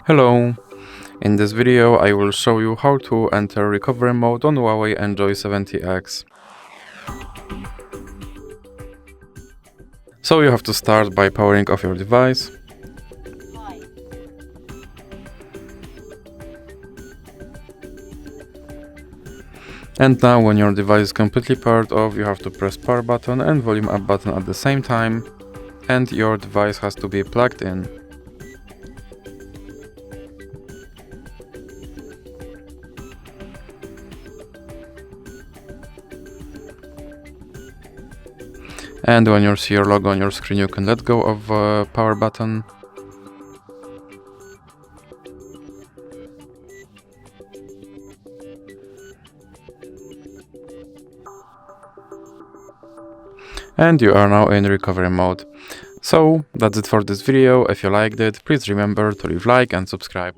Hello! In this video I will show you how to enter recovery mode on HUAWEI Enjoy 70X. So you have to start by powering off your device. And now when your device is completely powered off, you have to press power button and volume up button at the same time, and your device has to be plugged in. And when you see your logo on your screen, you can let go of power button. And you are now in recovery mode. So that's it for this video. If you liked it, please remember to leave a like and subscribe.